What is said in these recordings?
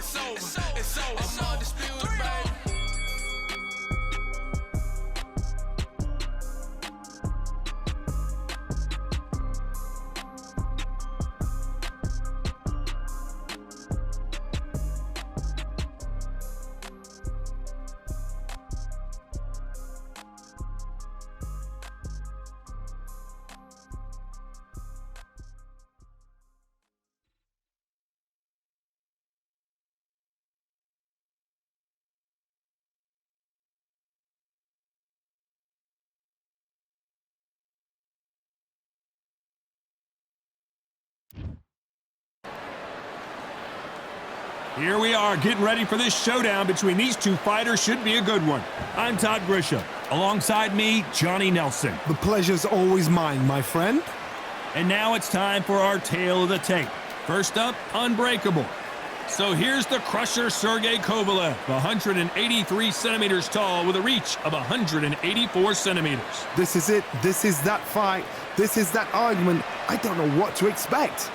it's over. It's over. I'm undisputed, baby. Here we are getting ready for this showdown between these two fighters. Should be a good one. I'm Todd Grisham. Alongside me, Johnny Nelson. The pleasure's always mine, my friend. And now it's time for our tale of the tape. First up, Unbreakable. So here's the crusher, Sergey Kovalev, 183 centimeters tall with a reach of 184 centimeters. This is it. This is that fight. This is that argument. I don't know what to expect.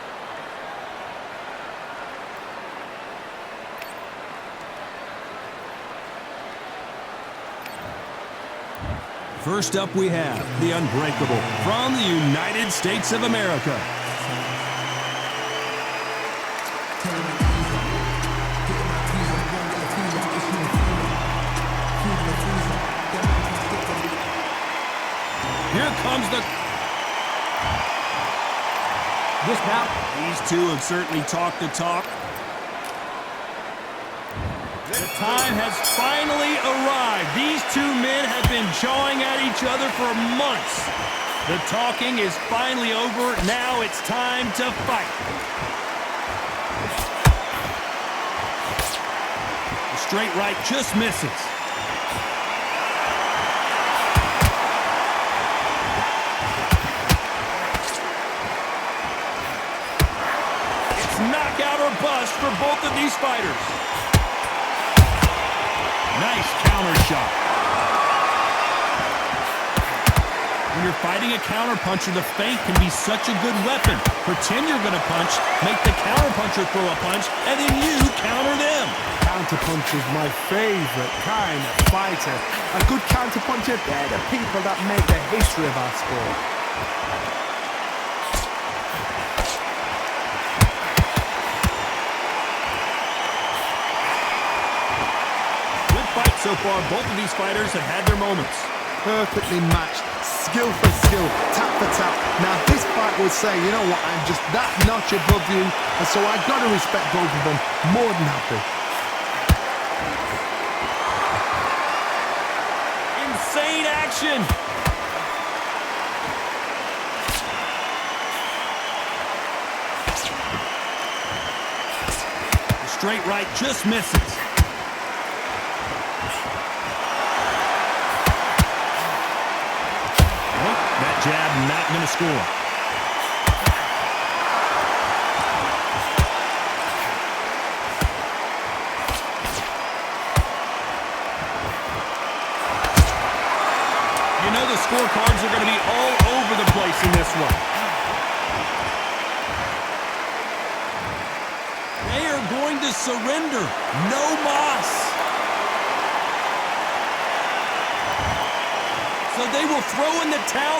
First up, we have the Unbreakable from the United States of America. Here comes the... Dismount. These two have certainly talked the talk. The time has finally arrived. These two men have been jawing at each other for months. The talking is finally over. Now it's time to fight. The straight right just misses. It's knockout or bust for both of these fighters. Nice counter shot. When you're fighting a counterpuncher, the feint can be such a good weapon. Pretend you're going to punch, make the counterpuncher throw a punch, and then you counter them. Counterpuncher's my favorite kind of fighter. A good counterpuncher, they're the people that make the history of our sport. So far, both of these fighters have had their moments. Perfectly matched, skill for skill, tap for tap. Now this fight will say, you know what, I'm just that notch above you, and so I've got to respect both of them more than happy. Insane action! The straight right just misses. Jab not going to score. You know the scorecards are going to be all over the place in this one. They are going to surrender. No mas. So they will throw in the towel.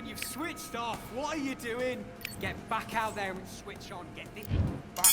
you've switched off. What are you doing? Get back out there and switch on. Get this back.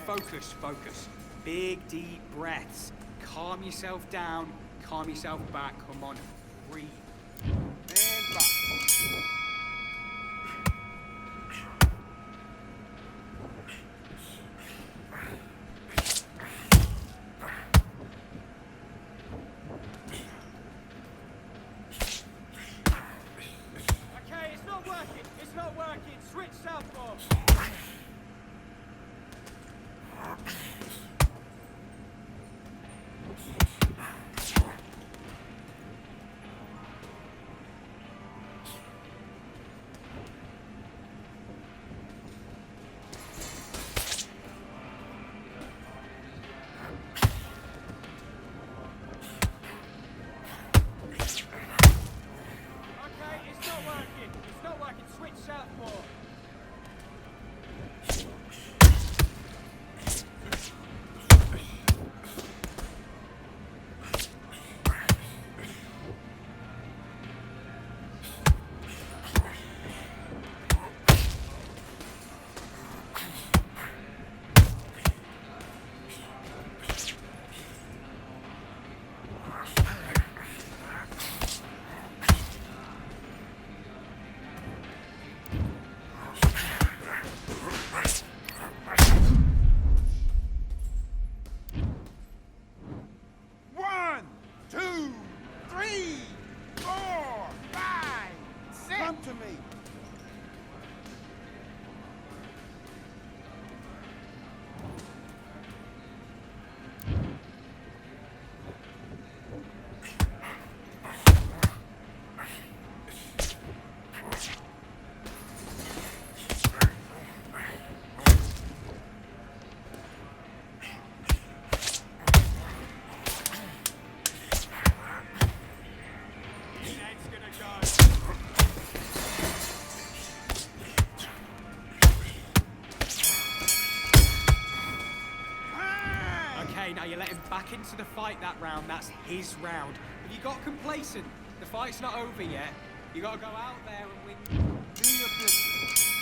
Focus, focus. Big, deep breaths. Calm yourself down. Calm yourself back. Come on. Breathe. And back. Okay, it's not working. It's not working. Switch southpaw. Now you let him back into the fight that round. That's his round. If you got complacent, the fight's not over yet. You got to go out there and win. Do your business.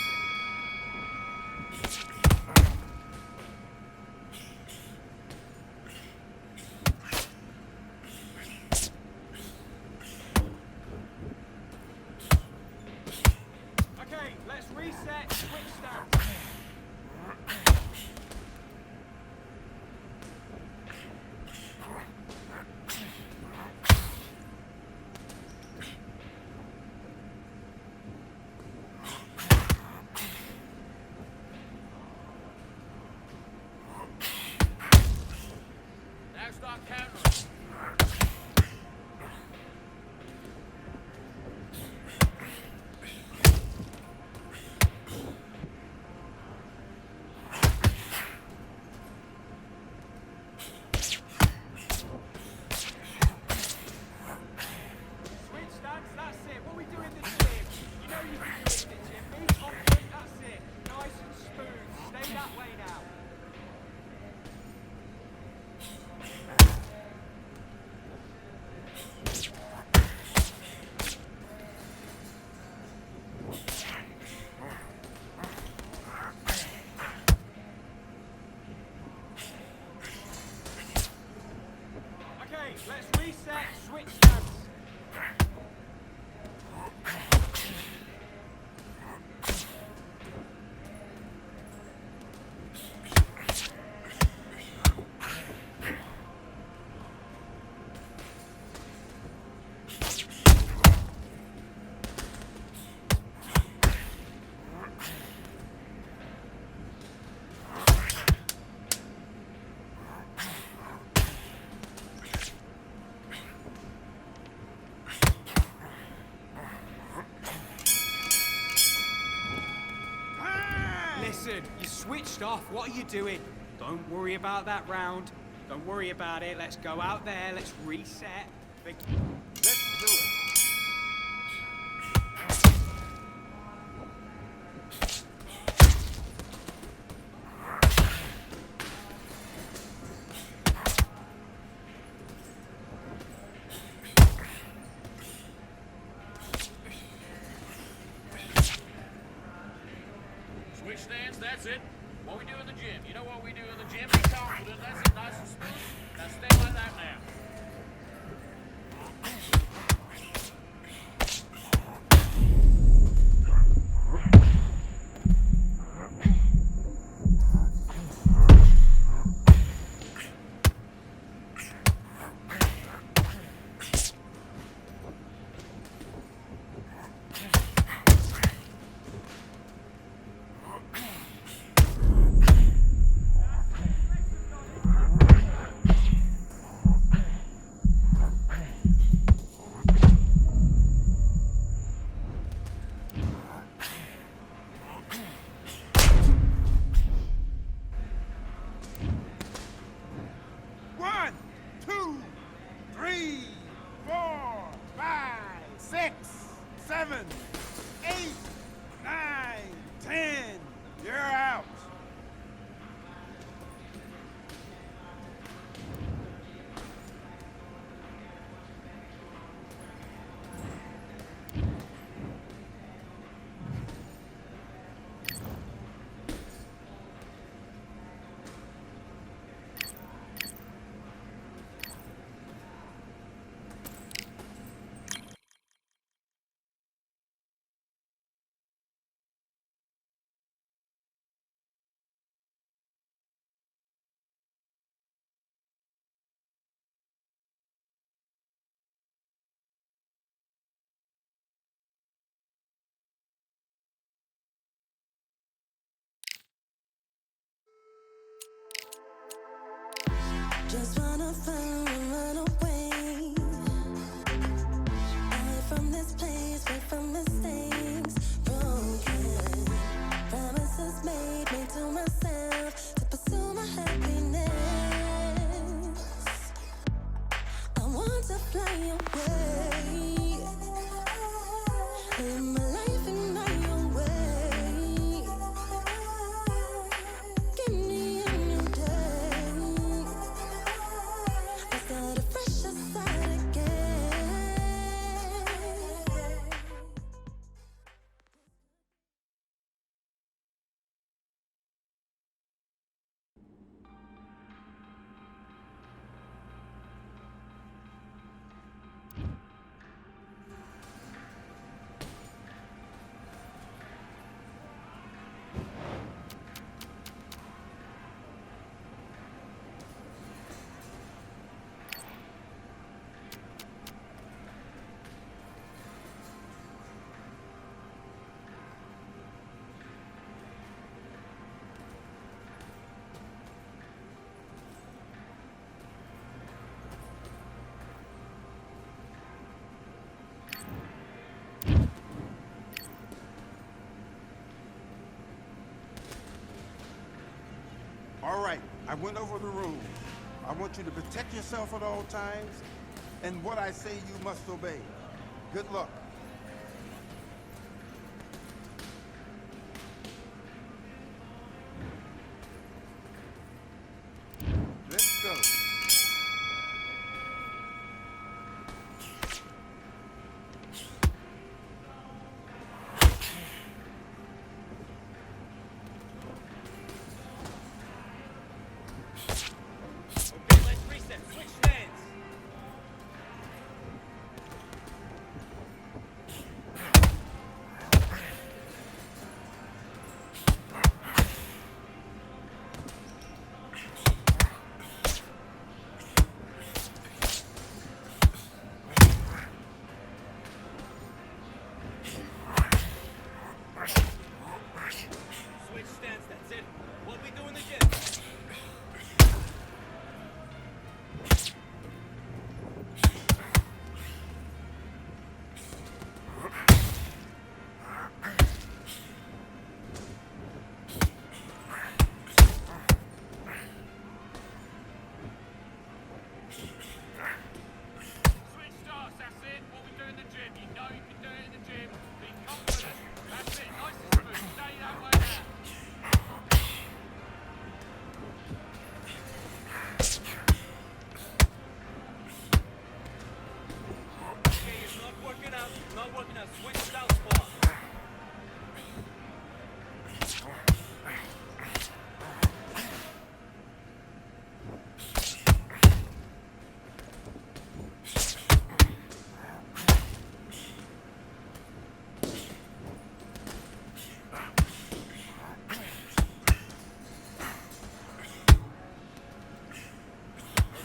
Okay, let's reset. Switch stance. start countering. Switch stance, that's it. What we do in the gym. You know you can do it in the gym. Be confident, that's it. Nice and smooth. Stay that way now. Okay, let's reset, switch stance. Listen, you switched off. What are you doing? Don't worry about that round. Don't worry about it. Let's go out there. Let's reset. Let's do it. Switch stance, that's it. What we do in the gym. You know what we do in the gym? Be confident. That's it, nice and smooth. Now stay like that now. One, two, three, 4, 5, 6, 7, 8, 9, 10. You're out. Just wanna find and run away. Away from this place, away from mistakes. Broken promises made me to myself to pursue my happiness. I want to fly away. Live my life in my own way. Give me a new day. right, I went over the rules. I want you to protect yourself at all times, and what I say you must obey. Good luck. Let's go. Okay, let's reset. Switch stands. Switch stance, that's it. What we do in the gym? Switch starts, that's it. What we do in the gym. You know you can do it in the gym. Be confident. That's it. Nice and smooth. Stay that way now. Okay, it's not working out. Not working out. Switch southpaw.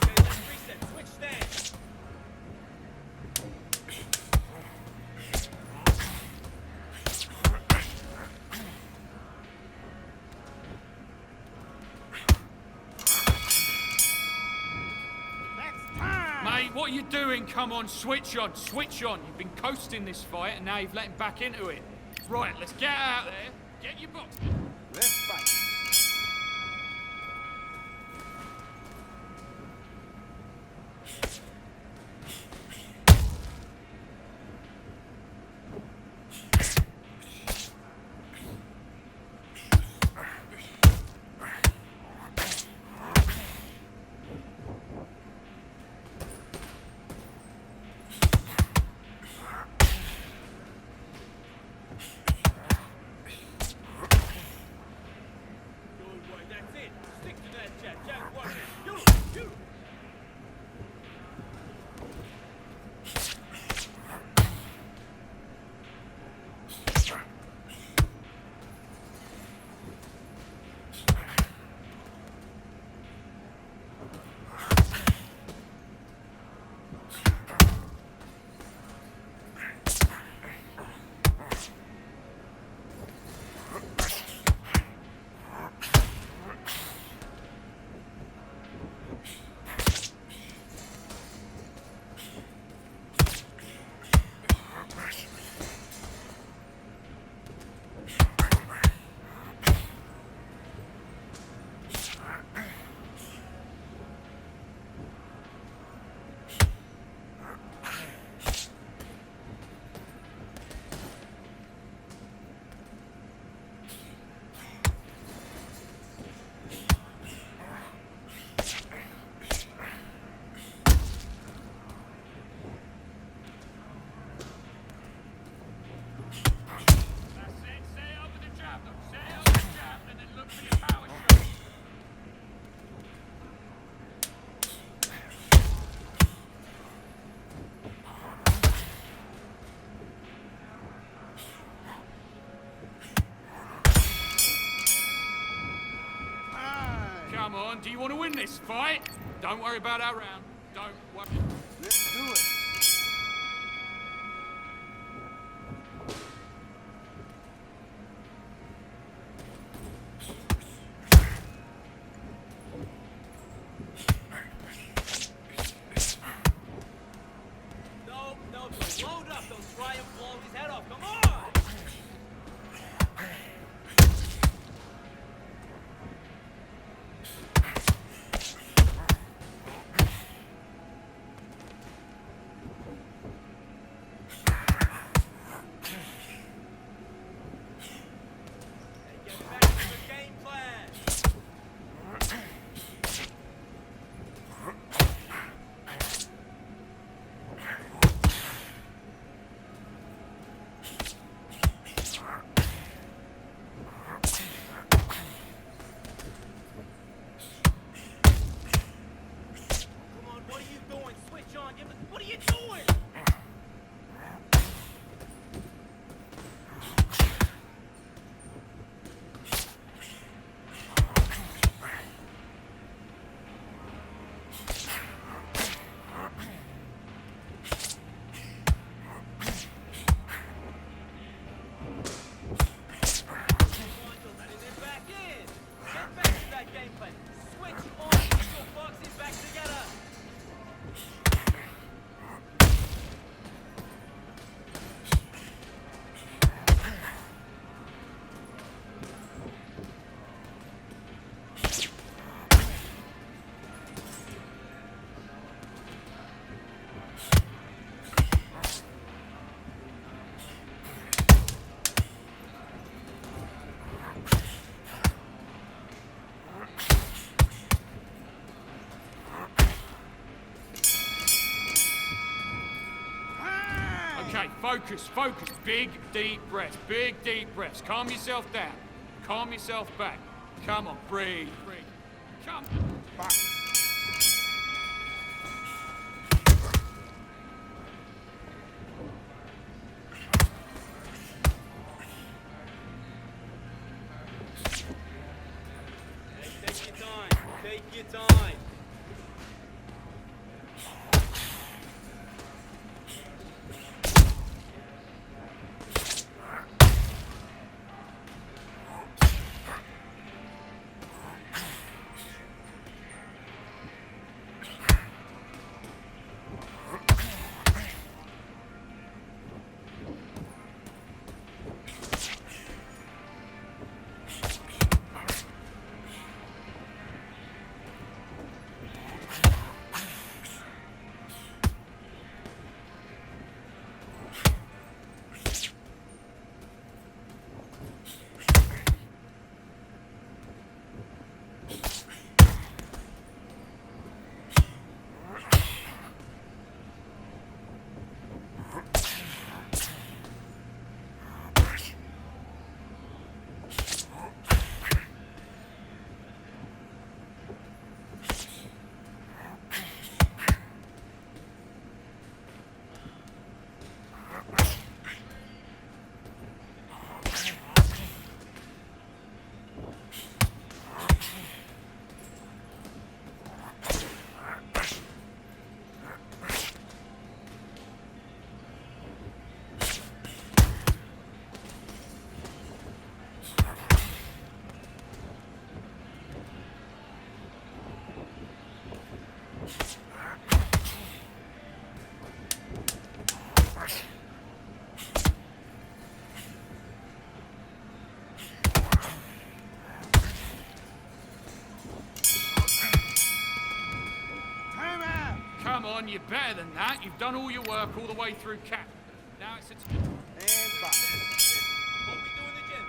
Okay, let's reset. Switch stance. Next time. Mate, what are you doing? Come on, switch on, switch on. You've been coasting this fight and now you've let him back into it. Right, let's get out there. Get your box. Let's fight. Good boy, that's it. Stick to that jab. Jab, watch it. You. That's it. Stay over the jab, look. Stay over the jab and then look for your power shot. Time. Come on, do you want to win this fight? Don't worry about our round. Don't worry. Let's do it. No, don't load up. Don't try and blow his head off. Come on. Okay, focus, focus. Big, deep breaths. Big, deep breaths. Calm yourself down. Calm yourself back. Come on, breathe, breathe. Come. Back. Take your time. Take your time. Come on, you're better than that. You've done all your work all the way through cap. Now it's a... And back. What we do in the gym?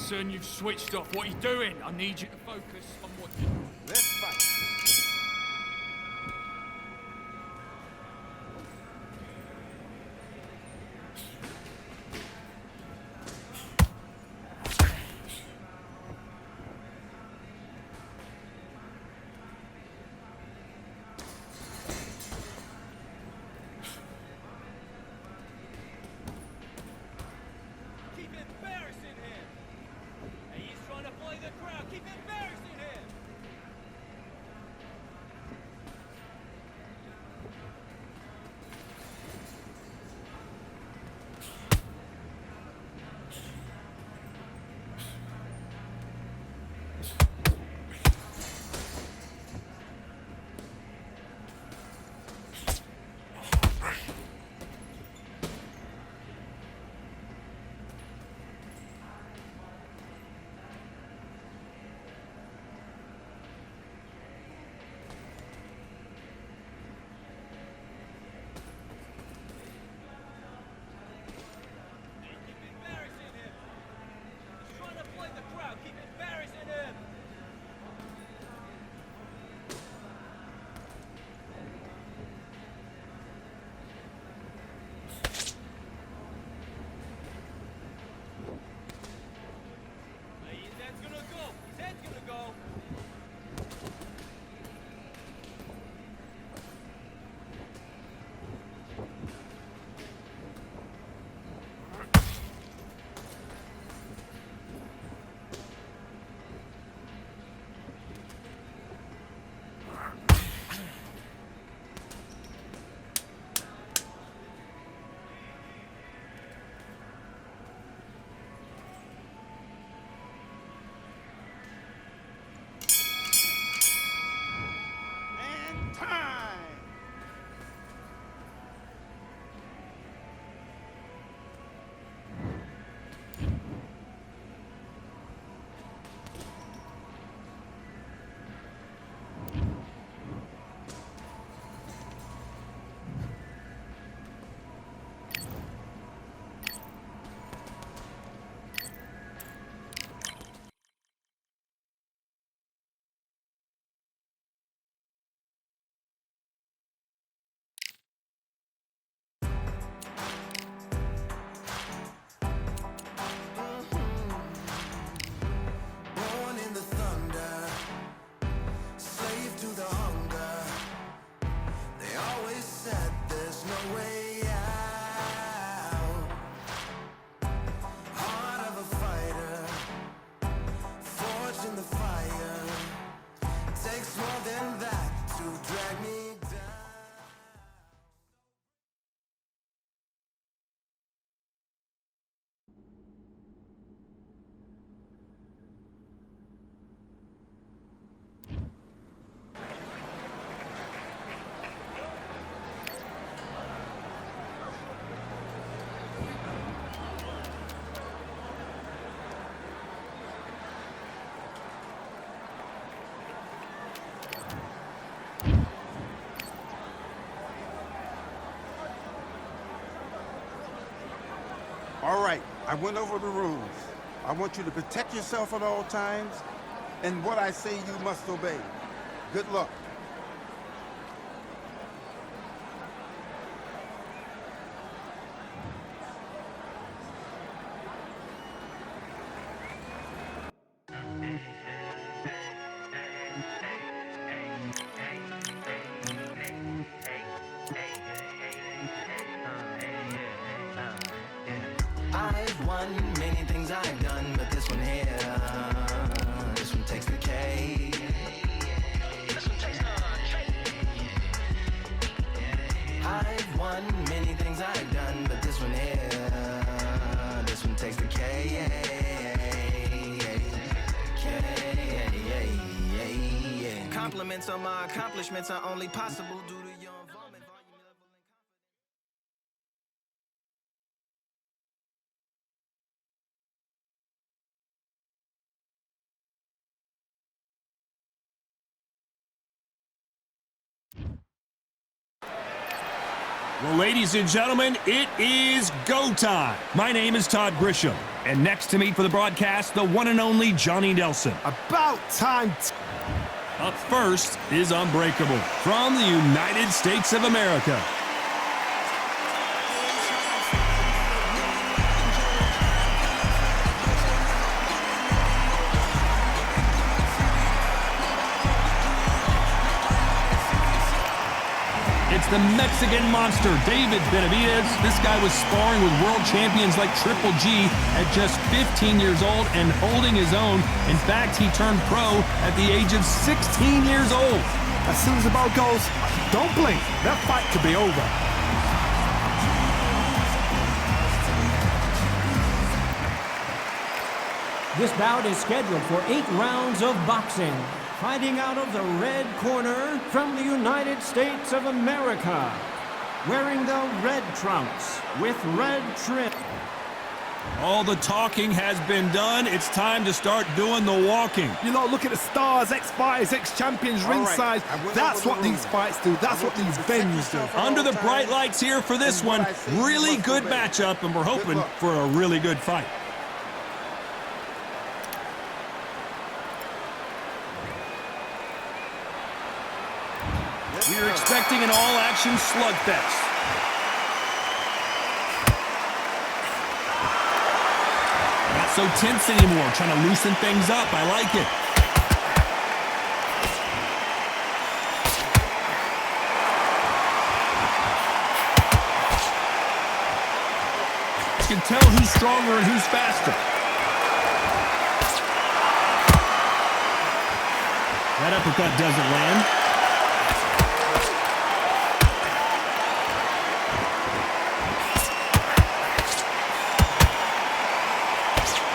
Listen, you've switched off. What are you doing? I need you to focus on what you... Let's fight. Keep embarrassing him! Hey, he's trying to play the crowd. Keep embarrassing him! Keep embarrassing him! He's trying to play the crowd. Keep embarrassing him! Hey, his head's gonna go! His head's gonna go! And time! Born in the thunder, slave to the hunger. They always said there's no way out. Heart of a fighter, forged in the fire. Takes more than that to drag me down. All right, I went over the rules. I want you to protect yourself at all times, and what I say you must obey. Good luck. I've won many things I've done, but this one here, this one takes the cake. I've won many things I've done, but this one here, this one takes the cake. Compliments on my accomplishments are only possible due to your involvement, volume, level, and confidence. Well, ladies and gentlemen, it is go time. My name is Todd Grisham, and next to me for the broadcast, the one and only Johnny Nelson. About time. Up first is Unbreakable from the United States of America. It's the Mexican monster, David Benavidez. This guy was sparring with world champions like Triple G at just 15 years old and holding his own. In fact, he turned pro at the age of 16 years old. As soon as the ball goes, don't blink. That fight could be over. This bout is scheduled for 8 rounds of boxing. Fighting out of the red corner from the United States of America. Wearing the red trunks with red trim. All the talking has been done. It's time to start doing the walking. You know, look at the stars, ex-fighters, ex-champions ringside. That's what these fights do. That's what these venues do. Under the bright lights here for this one. Really good matchup, and we're hoping for a really good fight. We are expecting an all-action slugfest. Not so tense anymore, trying to loosen things up. I like it. You can tell who's stronger and who's faster. That uppercut doesn't land.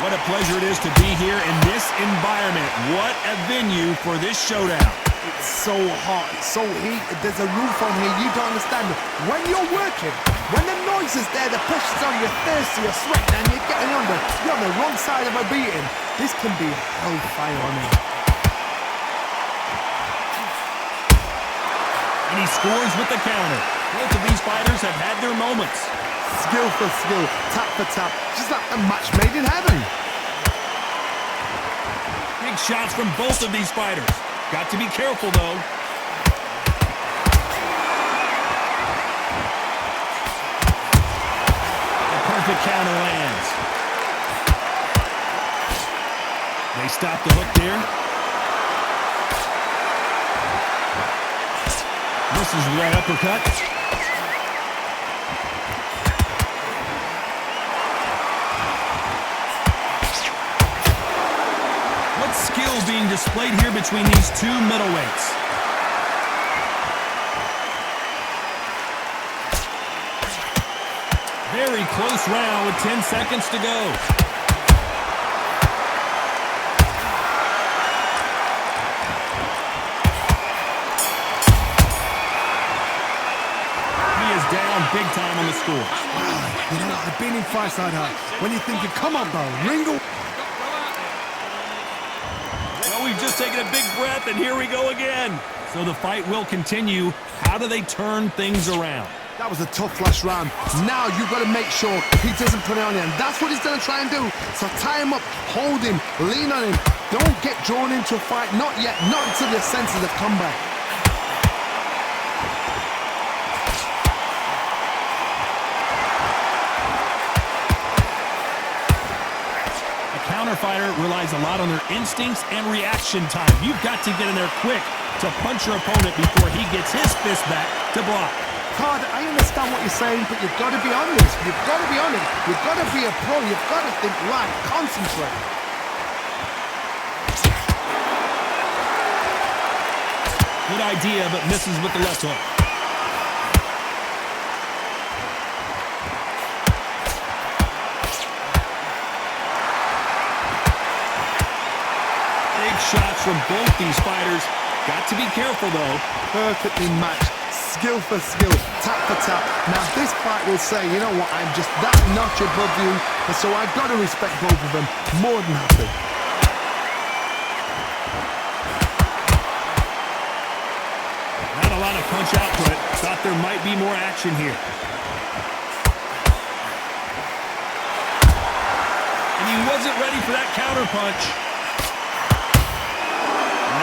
What a pleasure it is to be here in this environment. What a venue for this showdown. It's so hot, it's so heated, there's a roof on here, you don't understand. When you're working, when the noise is there, the pressure's on, you're thirsty, you're sweating, and you're getting under, you're on the wrong side of a beating. This can be hellfire on here. And he scores with the counter. Both of these fighters have had their moments. Skill for skill, tap for tap, just like a match made in heaven. Big shots from both of these fighters. Got to be careful, though. The perfect counter lands. They stop the hook there. Misses with that uppercut. Skill being displayed here between these two middleweights. Very close round with 10 seconds to go. He is down big time on the score. You know, I've been in fights like that. When you're thinking, come on, bro, Ringo. We've just taken a big breath, and here we go again. So the fight will continue. How do they turn things around? That was a tough last round. Now you've got to make sure he doesn't put it on you, and that's what he's going to try and do. So tie him up, hold him, lean on him. Don't get drawn into a fight. Not yet. Not until your senses have come back. Fighter relies a lot on their instincts and reaction time. You've got to get in there quick to punch your opponent before he gets his fist back to block. Todd, I understand what you're saying, but you've got to be honest. You've got to be honest. You've got to be a pro. You've got to think right. Concentrate. Good idea, but misses with the left hook. Shots from both these fighters. Got to be careful, though. Perfectly matched. Skill for skill. Tap for tap. Now, this fight will say, you know what, I'm just that notch above you, and so I've got to respect both of them. More than happy. Not a lot of punch output. Thought there might be more action here. And he wasn't ready for that counter punch.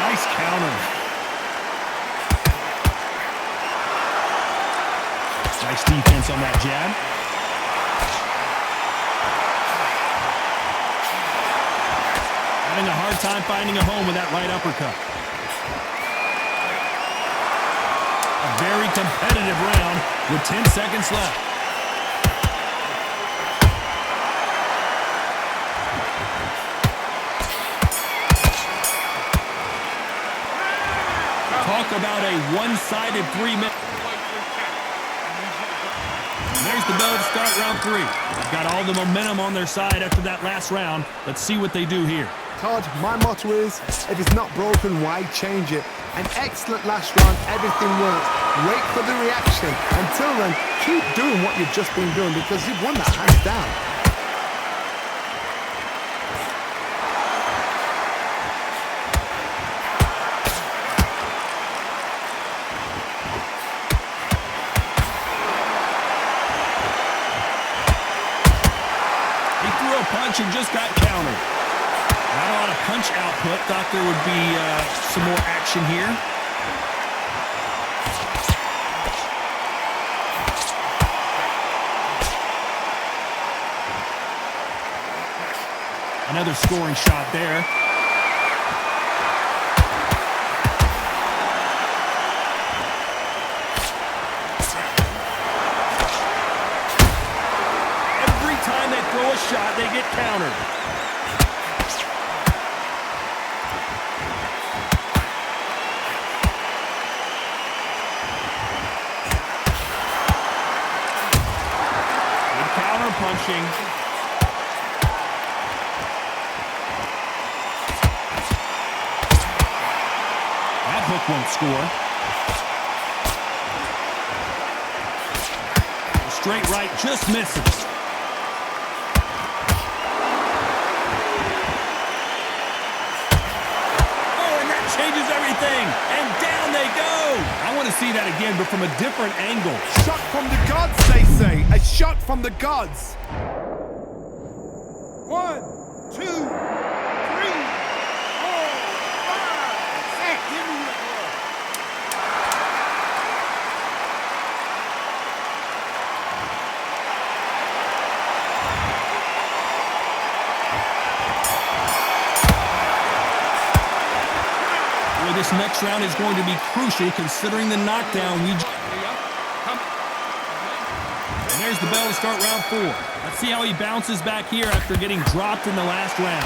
Nice counter. Nice defense on that jab. Having a hard time finding a home with that right uppercut. A very competitive round with 10 seconds left. Talk about a one-sided 3-minute. There's the bell to start round 3. They've got all the momentum on their side after that last round. Let's see what they do here. Todd, my motto is, if it's not broken, why change it? An excellent last round, everything works. Wait for the reaction. Until then, keep doing what you've just been doing because you've won that hands down. He threw a punch and just got countered. Not a lot of punch output. Thought there would be some more action here. Another scoring shot there. Every time they throw a shot, they get countered. Punching. That hook won't score. The straight right just misses. Oh, and that changes everything. And down they go. I want to see that again, but from a different angle. Shot from the gods, they say. A shot from the gods. 1, 2, 3, 4, 5, 6. Give me your glove. Well, this next round is going to be crucial considering the knockdown we just... And there's the bell to start round 4. Let's see how he bounces back here after getting dropped in the last round.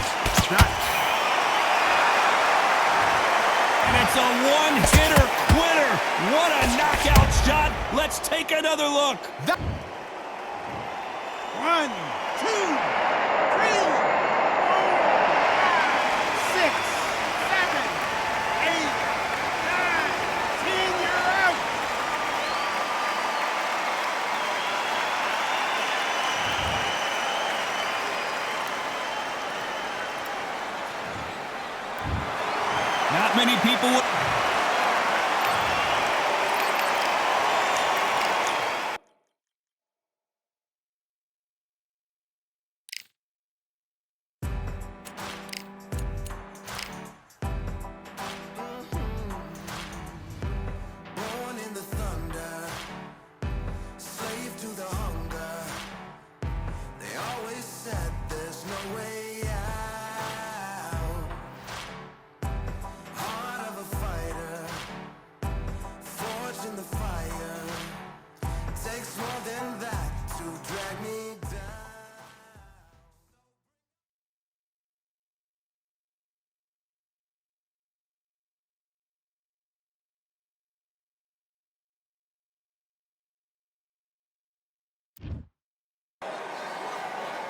And it's a one-hitter quitter. What a knockout shot. Let's take another look. 1, 2, 3, 4, 5, 6, 7, 8, 9, 10. You're out. Not many people would... Born in the thunder, slave to the hunger. They always said there's no way out. Heart of a fighter, forged in the fire. Takes more than that to drag me down.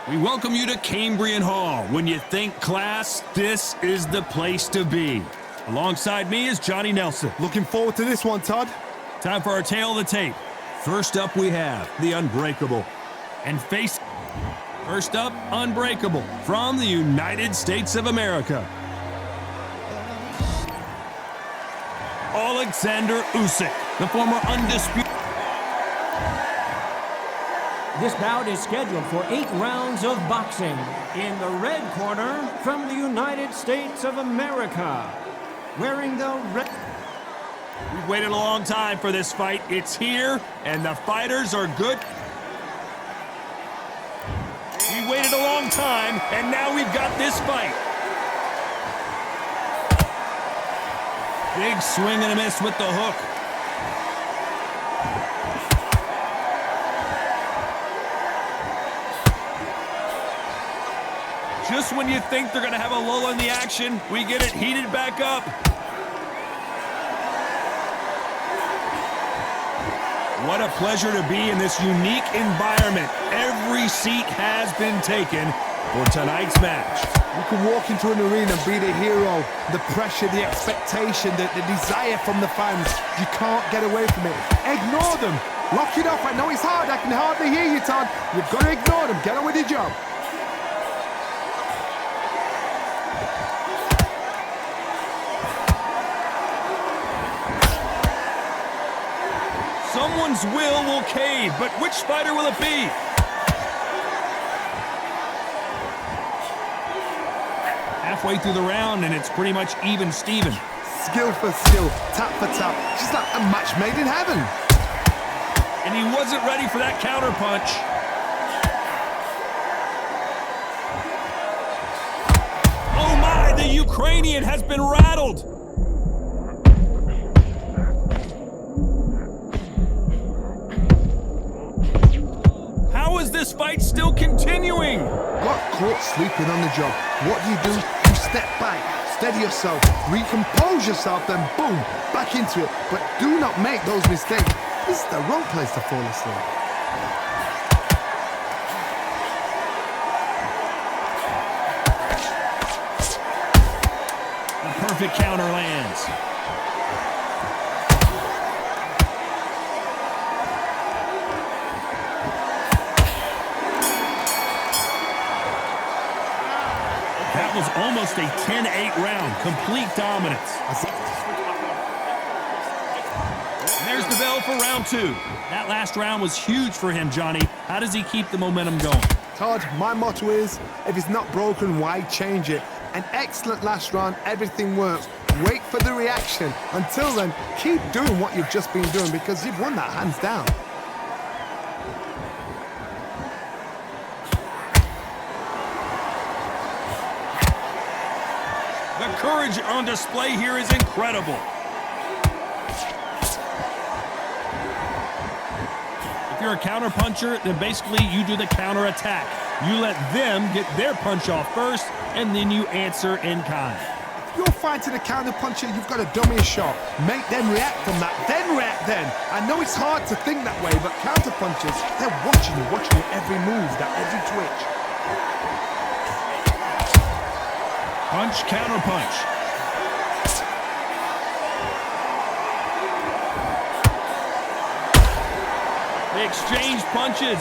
We welcome you to Cambrian Hall. When you think class, this is the place to be. Alongside me is Johnny Nelson. Looking forward to this one, Todd. Time for our tale of the tape. First up, we have the Unbreakable. And first up, Unbreakable from the United States of America. Alexander Usyk. The former undisputed. This bout is scheduled for 8 rounds of boxing. In the red corner, from the United States of America, wearing the red... We've waited a long time for this fight. It's here, and the fighters are good. We waited a long time, and now we've got this fight. Big swing and a miss with the hook. Just when you think they're going to have a lull in the action, we get it heated back up. What a pleasure to be in this unique environment. Every seat has been taken for tonight's match. You can walk into an arena and be the hero. The pressure, the expectation, the desire from the fans. You can't get away from it. Ignore them. Lock it off. I know it's hard. I can hardly hear you, Todd. You've got to ignore them. Get on with your job. Someone's will cave, but which fighter will it be? Halfway through the round, and it's pretty much even Steven. Skill for skill, tap for tap. Just like a match made in heaven. And he wasn't ready for that counter punch. Oh my, the Ukrainian has been rattled. How is this fight still continuing? Got caught sleeping on the job. What do? You step back, steady yourself, recompose yourself, then boom, back into it. But do not make those mistakes. This is the wrong place to fall asleep. The perfect counter lands. That was almost a 10-8 round. Complete dominance. And there's the bell for round 2. That last round was huge for him, Johnny. How does he keep the momentum going? Todd, my motto is, if it's not broken, why change it? An excellent last round, everything works. Wait for the reaction. Until then, keep doing what you've just been doing because you've won that hands down. The courage on display here is incredible. If you're a counter puncher, then basically you do the counter attack. You let them get their punch off first, and then you answer in kind. If you're fighting a counter puncher, you've got to dummy a shot. Make them react from that, then react then. I know it's hard to think that way, but counter punchers, they're watching you every move, that every twitch. Punch, counter punch. They exchange punches.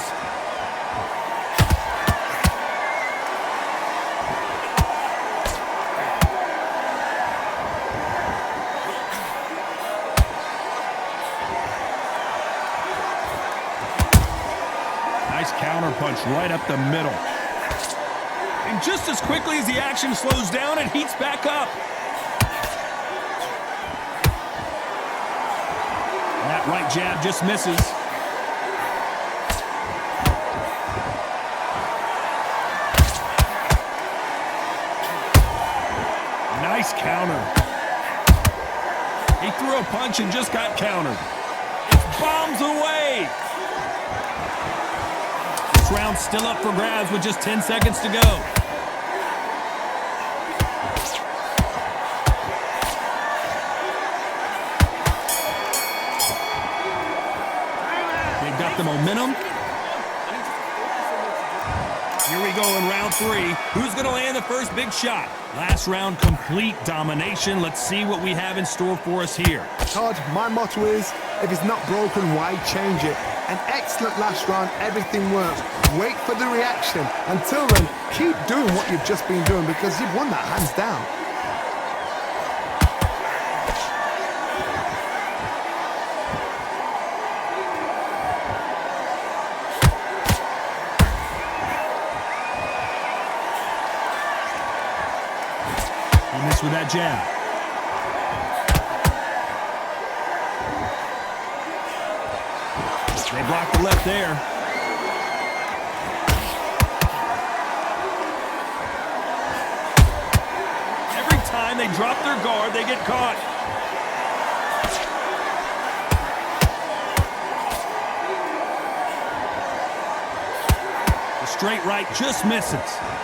Nice counter punch right up the middle. And just as quickly as the action slows down, it heats back up. And that right jab just misses. Nice counter. He threw a punch and just got countered. It's bombs away. This round's still up for grabs with just 10 seconds to go. They've got the momentum. Here we go in round 3. Who's going to land the first big shot? Last round, complete domination. Let's see what we have in store for us here. Todd, my motto is, if it's not broken, why change it? An excellent last round, everything works. Wait for the reaction. Until then, keep doing what you've just been doing because you've won that hands down. misses with that jab. They block the left there. Every time they drop their guard, they get caught. The straight right just misses.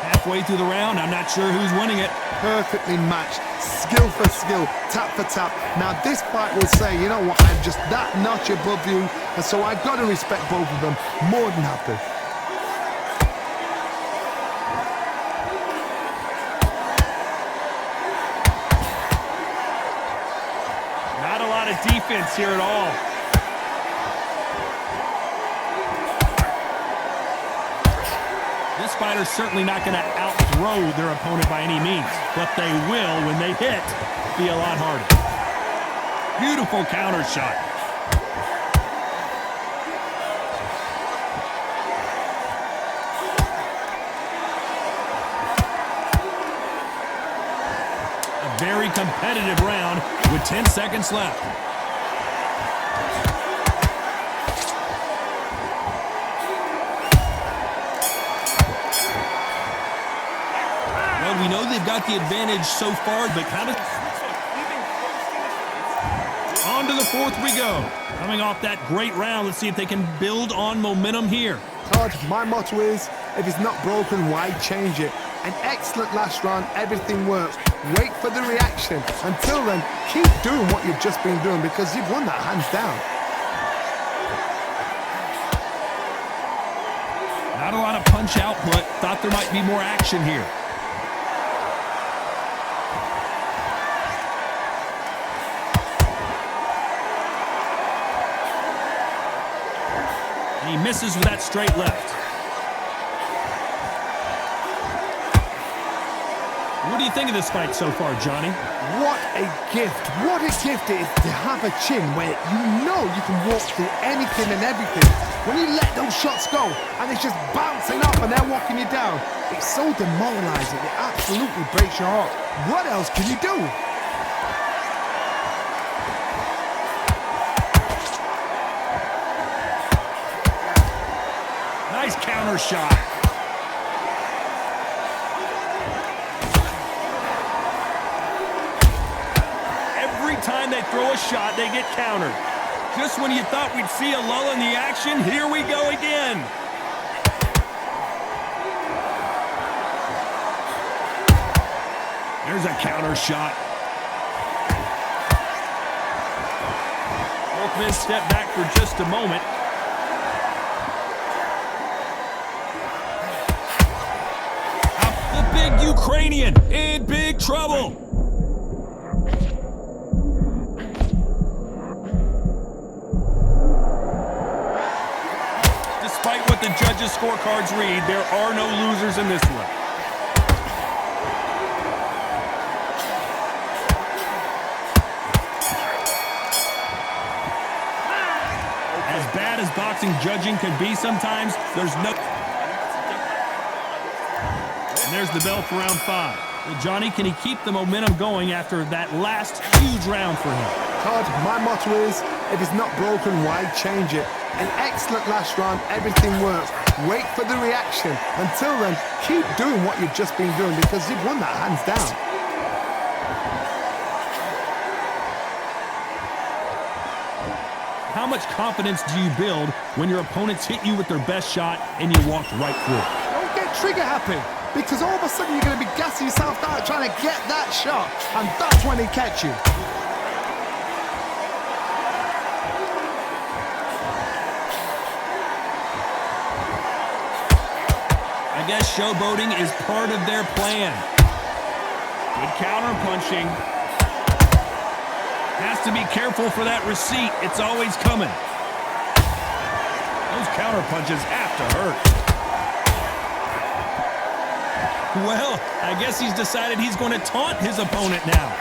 Halfway through the round, I'm not sure who's winning it. Perfectly matched, skill for skill, tap for tap. Now this fight will say, you know what, I'm just that notch above you, and so I've got to respect both of them more than happy. Not a lot of defense here at all. This fighter's certainly not going to outthrow their opponent by any means, but they will, when they hit, be a lot harder. Beautiful counter shot. A very competitive round with 10 seconds left. We know they've got the advantage so far, but kind of on to the fourth we go. Coming off that great round, let's see if they can build on momentum here. Todd, my motto is, if it's not broken, why change it? An excellent last round, everything works. Wait for the reaction. Until then, keep doing what you've just been doing because you've won that hands down. Not a lot of punch output. Thought there might be more action here. He misses with that straight left. What do you think of this fight so far, Johnny? What a gift. What a gift it is to have a chin where you know you can walk through anything and everything. When you let those shots go and it's just bouncing up and they're walking you down, it's so demoralizing. It absolutely breaks your heart. What else can you do? Nice counter shot. Every time they throw a shot, they get countered. Just when you thought we'd see a lull in the action, here we go again. There's a counter shot. Both men step back for just a moment. The big Ukrainian in big trouble. Despite what the judges' scorecards read, there are no losers in this one. As bad as boxing judging can be sometimes, there's no... And there's the bell for round 5. Well, Johnny, can he keep the momentum going after that last huge round for him? Todd, my motto is, if it's not broken, why change it? An excellent last round, everything works. Wait for the reaction. Until then, keep doing what you've just been doing because you've won that hands down. How much confidence do you build when your opponents hit you with their best shot and you walked right through it? Don't get trigger happy because all of a sudden you're going to be gassing yourself out trying to get that shot, and that's when they catch you. I guess showboating is part of their plan. Good counter punching. Has to be careful for that receipt. It's always coming. Those counter punches have to hurt. Well, I guess he's decided he's going to taunt his opponent now.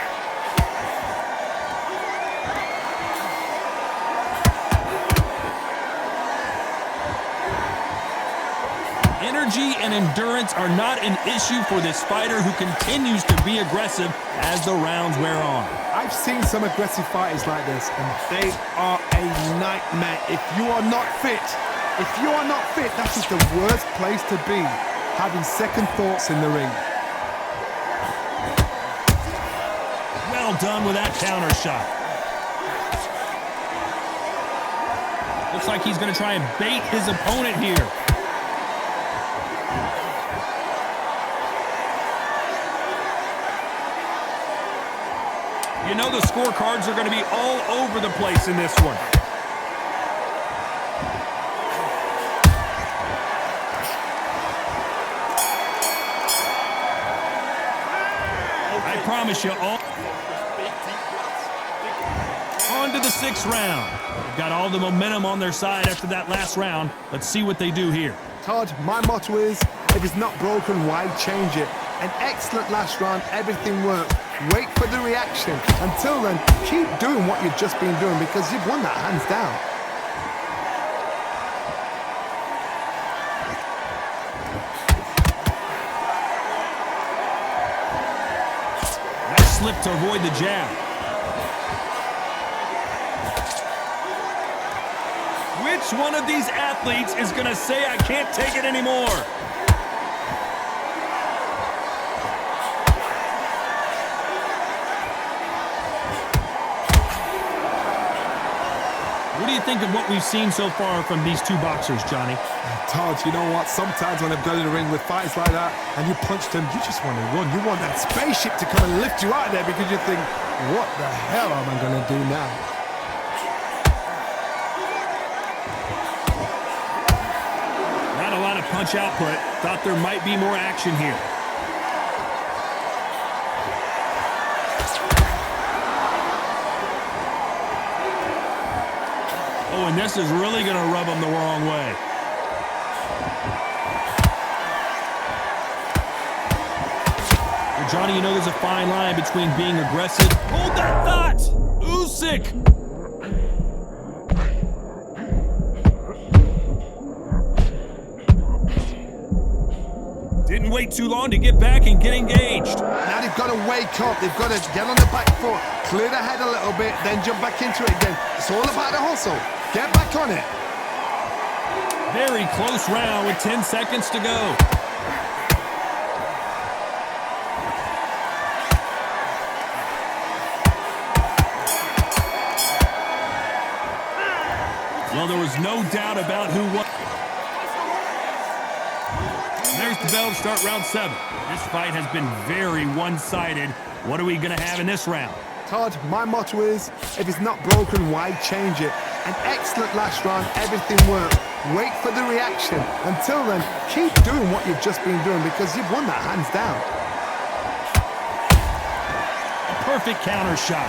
energy and endurance are not an issue for this fighter who continues to be aggressive as the rounds wear on. I've seen some aggressive fighters like this, and they are a nightmare. If you are not fit, that is the worst place to be, having second thoughts in the ring. Well done with that counter shot. Looks like he's going to try and bait his opponent here. You know the scorecards are going to be all over the place in this one. I promise you all. On to the 6th round. They've got all the momentum on their side after that last round. Let's see what they do here. Todd, my motto is, if it's not broken, why change it? An excellent last round, everything worked. Wait for the reaction. Until then, keep doing what you've just been doing because you've won that hands down. Nice slip to avoid the jab. Which one of these athletes is going to say, I can't take it anymore? What do you think of what we've seen so far from these two boxers, Johnny? Todd, you know what? Sometimes when I've gone in the ring with fights like that and you punch them, you just want to run. You want that spaceship to come and lift you out of there because you think, what the hell am I going to do now? Not a lot of punch output. Thought there might be more action here. Oh, and this is really going to rub him the wrong way. Well, Johnny, you know there's a fine line between being aggressive. Hold that thought! Usyk! Didn't wait too long to get back and get engaged. Now they've got to wake up. They've got to get on the back foot, clear the head a little bit, then jump back into it again. It's all about the hustle. Get back on it. Very close round with 10 seconds to go. Well, there was no doubt about who won. There's the bell to start round 7. This fight has been very one-sided. What are we going to have in this round? Todd, my motto is, if it's not broken, why change it? An excellent last round, everything worked. Wait for the reaction. Until then, keep doing what you've just been doing because you've won that hands down. A perfect counter shot.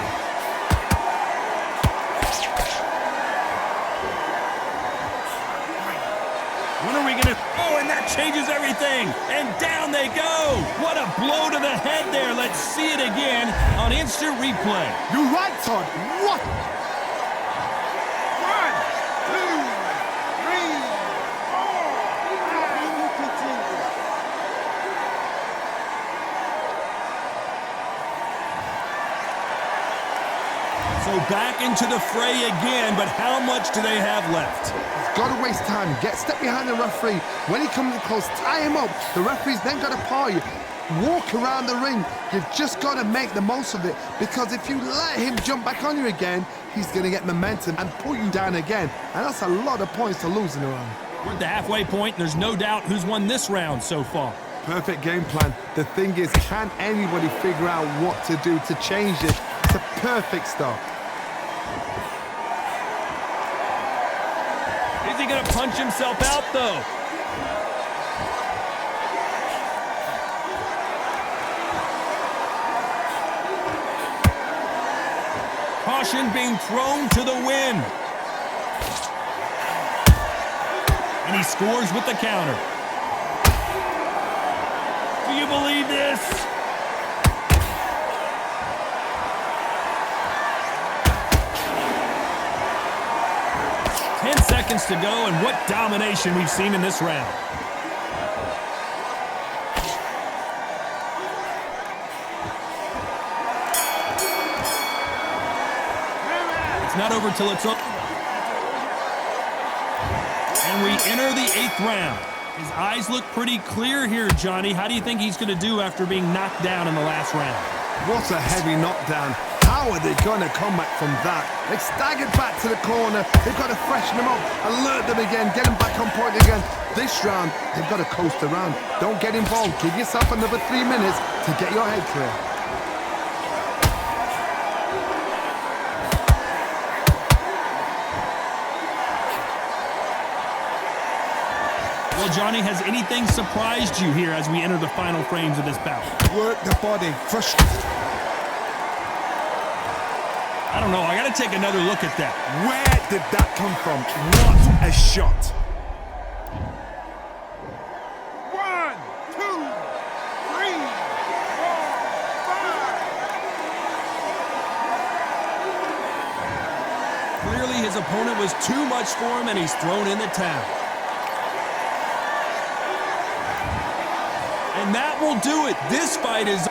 When are we going to... Oh, and that changes everything. And down they go. What a blow to the head there. Let's see it again on instant replay. You're right, Todd. What? 1, 2, 3, 4. So back into the fray again, but how much do they have left? Got to waste time. Step behind the referee. When he comes in close, tie him up. The referee's then got to paw you. Walk around the ring. You've just got to make the most of it because if you let him jump back on you again, he's going to get momentum and pull you down again. And that's a lot of points to lose in a round. We're at the halfway point, and there's no doubt who's won this round so far. Perfect game plan. The thing is, can anybody figure out what to do to change this? It's a perfect start. Is he going to punch himself out, though? Caution being thrown to the wind. And he scores with the counter. Do you believe this? Seconds to go, and what domination we've seen in this round. not over till it's over. And we enter the 8th round. His eyes look pretty clear here, Johnny. How do you think he's going to do after being knocked down in the last round? What a heavy knockdown. How are they going to come back from that? They staggered back to the corner. They've got to freshen them up, alert them again, get them back on point again. This round, they've got to coast around. Don't get involved. Give yourself another 3 minutes to get your head clear. Well, Johnny, has anything surprised you here as we enter the final frames of this bout? Work the body. I don't know. I got to take another look at that. Where did that come from? What a shot. 1, 2, 3, 4, 5. Clearly, his opponent was too much for him, and he's thrown in the towel. And that will do it. This fight is...